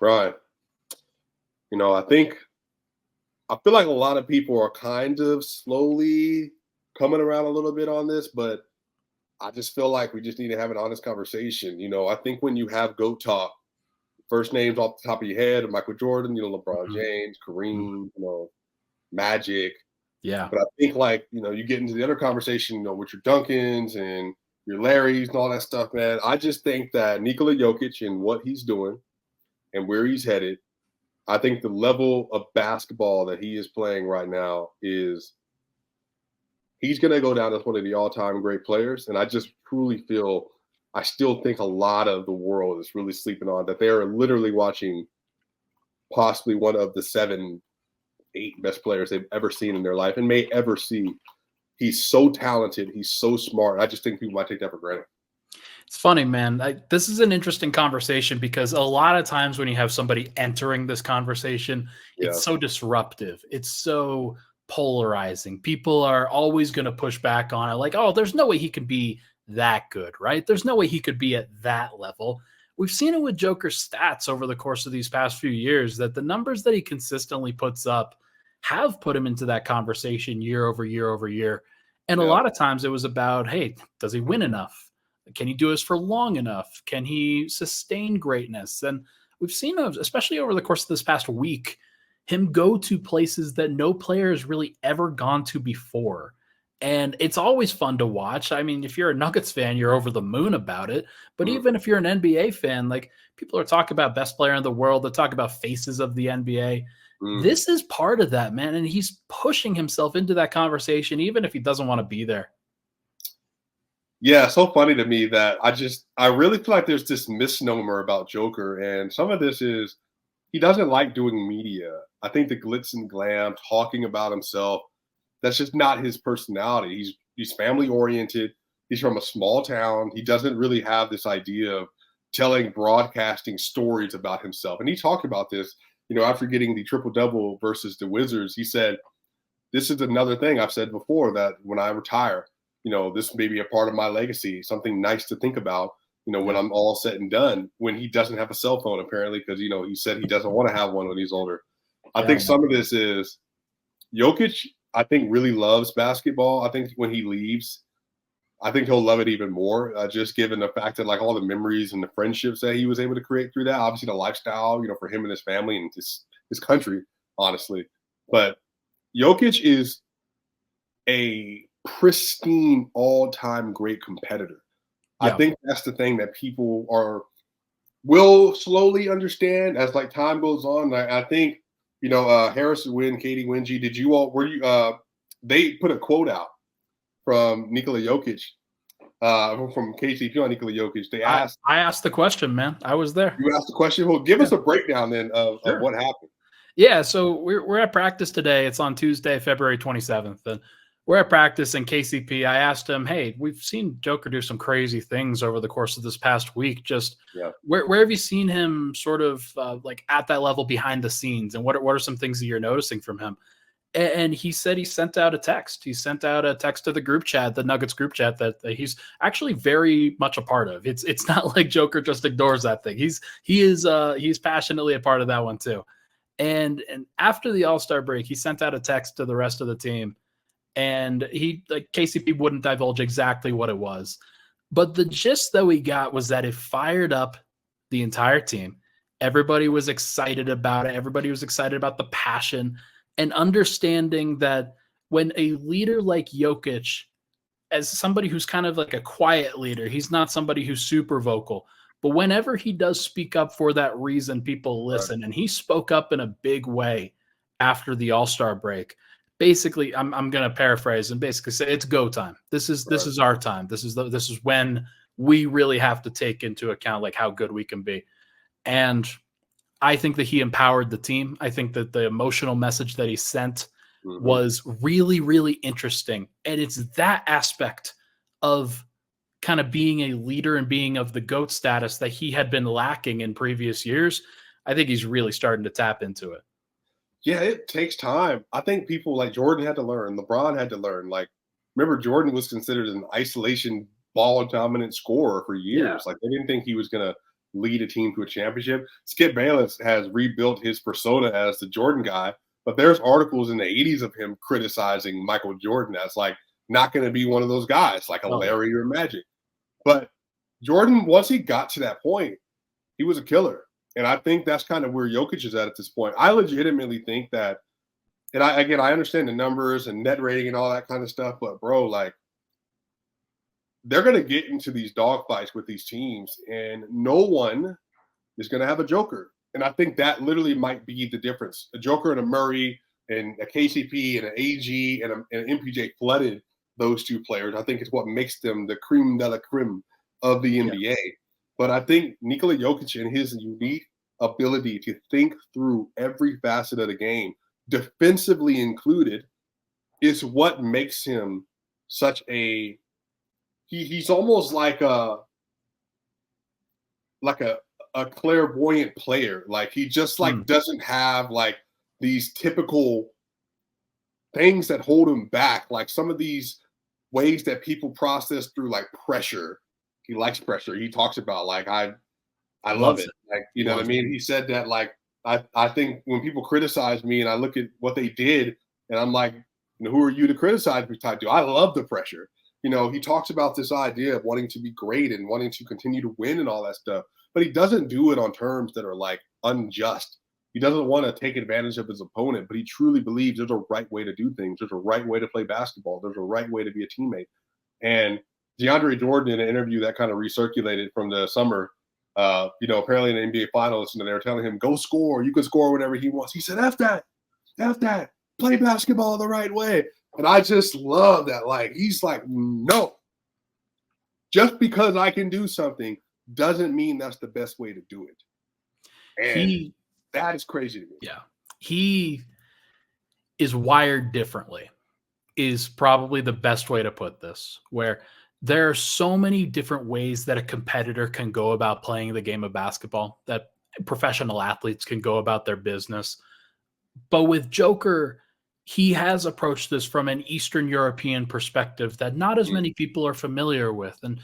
Right. I feel like a lot of people are kind of slowly coming around a little bit on this, but I just feel like we just need to have an honest conversation. I think when you have GOAT talk, first names off the top of your head are Michael Jordan, LeBron Mhm. James, Mhm. Kareem, Magic. Yeah. But I think you get into the other conversation, with your Duncans and your Larrys and all that stuff, man. I just think that Nikola Jokic and what he's doing and where he's headed, I think the level of basketball that he is playing right now is he's going to go down as one of the all-time great players. And I just truly feel, I still think a lot of the world is really sleeping on that. They are literally watching possibly one of the 7, 8 best players they've ever seen in their life and may ever see. He's so talented. He's so smart. I just think people might take that for granted. It's funny, man. This is an interesting conversation because a lot of times when you have somebody entering this conversation, it's Yeah. so disruptive. It's so polarizing. People are always going to push back on it like, oh, there's no way he could be that good, right? There's no way he could be at that level. We've seen it with Joker's stats over the course of these past few years that the numbers that he consistently puts up have put him into that conversation year over year over year. And a Yeah. lot of times it was about, hey, does he win enough? Can he do this for long enough? Can he sustain greatness? And we've seen, especially over the course of this past week, him go to places that no player has really ever gone to before. And it's always fun to watch. I mean, if you're a Nuggets fan, you're over the moon about it. But Mm, even if you're an NBA fan, like people are talking about best player in the world, they talk about faces of the NBA. mm. This is part of that, man. And he's pushing himself into that conversation, even if he doesn't want to be there. Yeah, so funny to me that I really feel like there's this misnomer about Joker, and some of this is he doesn't like doing media. I think the glitz and glam, talking about himself, that's just not his personality. He's family oriented. He's from a small town. He doesn't really have this idea of telling broadcasting stories about himself. And he talked about this, after getting the triple double versus the Wizards. He said, "This is another thing I've said before that when I retire, this may be a part of my legacy, something nice to think about, when Yeah. I'm all said and done." When he doesn't have a cell phone, apparently, because he said he doesn't want to have one when he's older. I Yeah, think man. some of this is Jokic. I think really loves basketball. I think when he leaves, I think he'll love it even more. Just given the fact that all the memories and the friendships that he was able to create through that. Obviously, the lifestyle, for him and his family and his country, honestly. But Jokic is a pristine all-time great competitor. I Yeah. think that's the thing that people will slowly understand as time goes on. I think Harrison Wynn, Katie Wingy, did you all were you they put a quote out from Nikola Jokic from KCP on Nikola Jokic. They I asked I asked the question, man. I was there. you asked the question. Well, give Yeah, us a breakdown then of sure. what happened. Yeah, so we're at practice today. It's on Tuesday, February 27th, and we're at practice in KCP. I asked him, "Hey, we've seen Joker do some crazy things over the course of this past week. Just Yeah. where have you seen him sort of like at that level behind the scenes, and what are some things that you're noticing from him?" And he said he sent out a text. He sent out a text to the group chat, the Nuggets group chat that he's actually very much a part of. It's not like Joker just ignores that thing. He's passionately a part of that one too. And after the All-Star break, he sent out a text to the rest of the team, and he like KCP wouldn't divulge exactly what it was. But the gist that we got was that it fired up the entire team. Everybody was excited about it. Everybody was excited about the passion and understanding that when a leader like Jokic, as somebody who's kind of like a quiet leader, he's not somebody who's super vocal. But whenever he does speak up for that reason, people Right. listen. And he spoke up in a big way after the All-Star break. Basically, I'm going to paraphrase and basically say it's go time. This Right. is our time. This is when we really have to take into account like how good we can be. And I think that he empowered the team. I think that the emotional message that he sent Mm-hmm. was really, really interesting. And it's that aspect of kind of being a leader and being of the GOAT status that he had been lacking in previous years. I think he's really starting to tap into it. Yeah, it takes time. I think people like Jordan had to learn, LeBron had to learn. Remember, Jordan was considered an isolation ball dominant scorer for Yeah. years. They didn't think he was gonna, lead a team to a championship. Skip Bayless has rebuilt his persona as the Jordan guy, but there's articles in the 80s of him criticizing Michael Jordan as like not going to be one of those guys, like a Larry or Magic. But Jordan, once he got to that point, he was a killer. And I think that's kind of where Jokic is at this point. I legitimately think that, and I understand the numbers and net rating and all that kind of stuff, but bro, like, they're going to get into these dogfights with these teams, and no one is going to have a Joker. And I think that literally might be the difference. A Joker and a Murray and a KCP and an AG and an MPJ flooded those two players. I think it's what makes them the creme de la creme of the NBA. Yeah. But I think Nikola Jokic and his unique ability to think through every facet of the game, defensively included, is what makes him such a he's almost like a clairvoyant player. Like he just like doesn't have like these typical things that hold him back. Like some of these ways that people process through like pressure. He likes pressure. He talks about like I love it. Like, you know what I mean? He said that like I think when people criticize me and I look at what they did and I'm like, you know, who are you to criticize me? I love the pressure. You know, he talks about this idea of wanting to be great and wanting to continue to win and all that stuff, but he doesn't do it on terms that are like unjust. He doesn't want to take advantage of his opponent, but he truly believes there's a right way to do things. There's a right way to play basketball. There's a right way to be a teammate. And DeAndre Jordan, in an interview that kind of recirculated from the summer, you know, apparently in the NBA Finals, and they were telling him, go score. You can score whenever he wants. He said, F that. Play basketball the right way. And I just love that. Like, he's like, no. Just because I can do something doesn't mean that's the best way to do it. And that is crazy to me. Yeah. He is wired differently, is probably the best way to put this, where there are so many different ways that a competitor can go about playing the game of basketball, that professional athletes can go about their business. But with Joker, he has approached this from an Eastern European perspective that not as many people are familiar with. And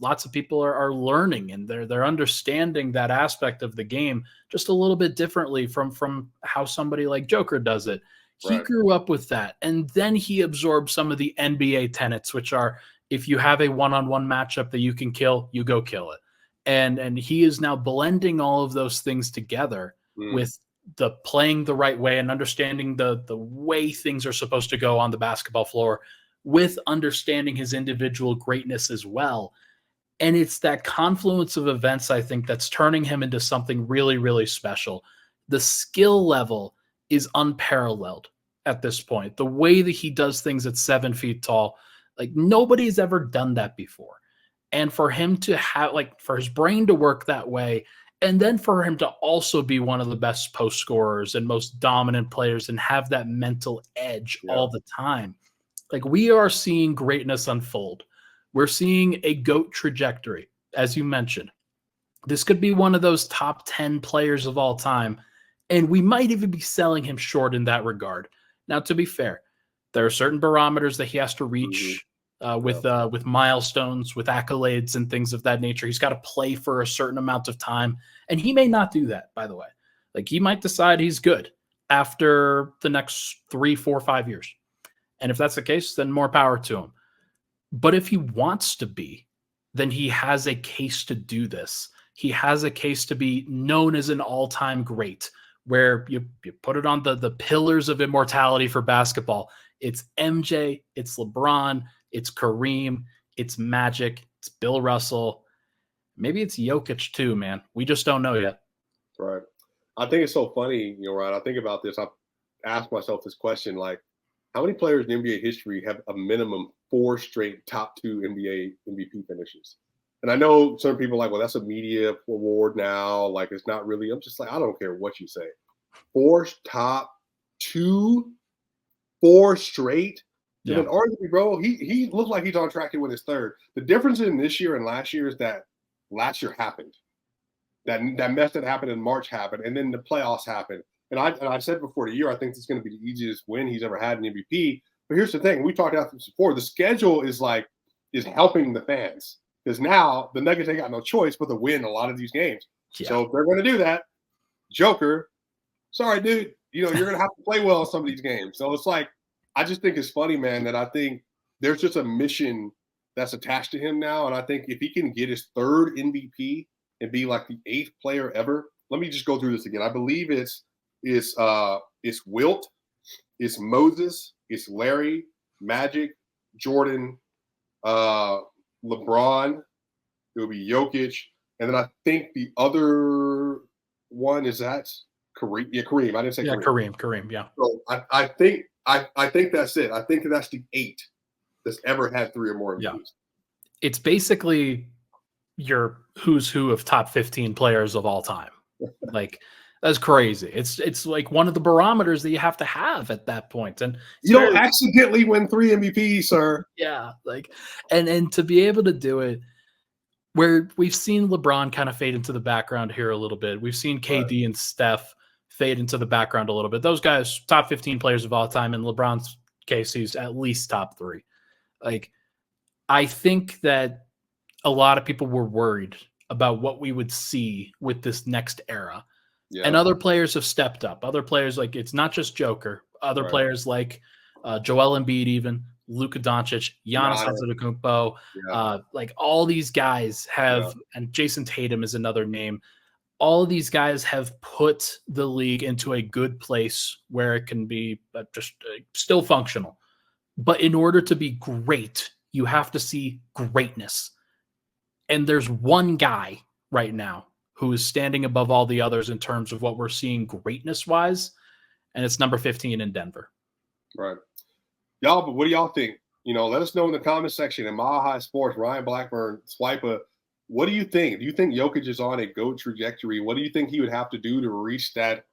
lots of people are learning, and they're understanding that aspect of the game just a little bit differently from how somebody like Joker does it. He grew up with that. And then he absorbed some of the NBA tenets, which are, if you have a one-on-one matchup that you can kill, you go kill it. And he is now blending all of those things together with the playing the right way and understanding the way things are supposed to go on the basketball floor, with understanding his individual greatness as well. And it's that confluence of events, I think, that's turning him into something really, really special. The skill level is unparalleled at this point. The way that he does things at 7 feet tall, like nobody's ever done that before. And for him to have, like, for his brain to work that way, and then for him to also be one of the best post scorers and most dominant players and have that mental edge all the time. Like, we are seeing greatness unfold. We're seeing a GOAT trajectory, as you mentioned. This could be one of those top 10 players of all time, and we might even be selling him short in that regard. Now, to be fair, there are certain barometers that he has to reach with milestones, with accolades and things of that nature. He's got to play for a certain amount of time, and he may not do that, by the way. Like, he might decide he's good after the next 3, 4, 5 years. And if that's the case, then more power to him. But if he wants to be, then he has a case to do this. He has a case to be known as an all-time great, where you put it on the pillars of immortality for basketball. It's MJ, it's LeBron, it's Kareem, it's Magic, it's Bill Russell. Maybe it's Jokic too, man. We just don't know yet. Right. I think it's so funny, you know, Ryan. I think about this. I've asked myself this question, like, how many players in NBA history have a minimum 4 straight top 2 NBA MVP finishes? And I know some people are like, well, that's a media award now. Like, it's not really. I'm just like, I don't care what you say. 4 top 2, 4 straight. Yeah. And then arguably, bro, he looked like he's on track to win his 3rd. The difference in this year and last year is that last year happened. That mess that happened in March happened, and then the playoffs happened. And I said before the year, I think it's going to be the easiest win he's ever had in MVP. But here's the thing: we talked about this before. The schedule is helping the fans. because now the Nuggets ain't got no choice but to win a lot of these games. Yeah. So if they're going to do that, Joker, sorry, dude, you're going to have to play well in some of these games. So it's like, I just think it's funny, man, that I think there's just a mission that's attached to him now. And I think if he can get his third MVP and be like the 8th player ever, let me just go through this again. I believe it's Wilt, it's Moses, it's Larry, Magic, Jordan, LeBron, it will be Jokic, and then I think the other one is that Kareem. Yeah, Kareem. I didn't say Kareem. Yeah. So I think that's it. I think that's the 8 that's ever had 3 or more MVPs. Yeah. It's basically your who's who of top 15 players of all time. Like, that's crazy. It's like one of the barometers that you have to have at that point. And you don't accidentally win 3 MVPs, sir. Yeah, like, and to be able to do it, where we've seen LeBron kind of fade into the background here a little bit. We've seen KD and Steph fade into the background a little bit. Those guys, top 15 players of all time. In LeBron's case, he's at least top 3. Like, I think that a lot of people were worried about what we would see with this next era. Yeah. And other players have stepped up. Other players, like, it's not just Joker. Other players like Joel Embiid, even Luka Doncic, Giannis Antetokounmpo, like all these guys have, and Jason Tatum is another name. All of these guys have put the league into a good place where it can be just still functional. But in order to be great, you have to see greatness. And there's one guy right now who is standing above all the others in terms of what we're seeing greatness-wise, and it's number 15 in Denver. Right. Y'all, but what do y'all think? Let us know in the comment section. In Mile High Sports, Ryan Blackburn, Swipa, what do you think? Do you think Jokic is on a GOAT trajectory? What do you think he would have to do to reach that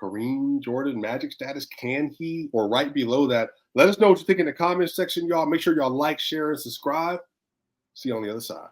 Kareem, Jordan, Magic status? Can he, or right below that? Let us know what you think in the comment section, y'all. Make sure y'all like, share, and subscribe. See you on the other side.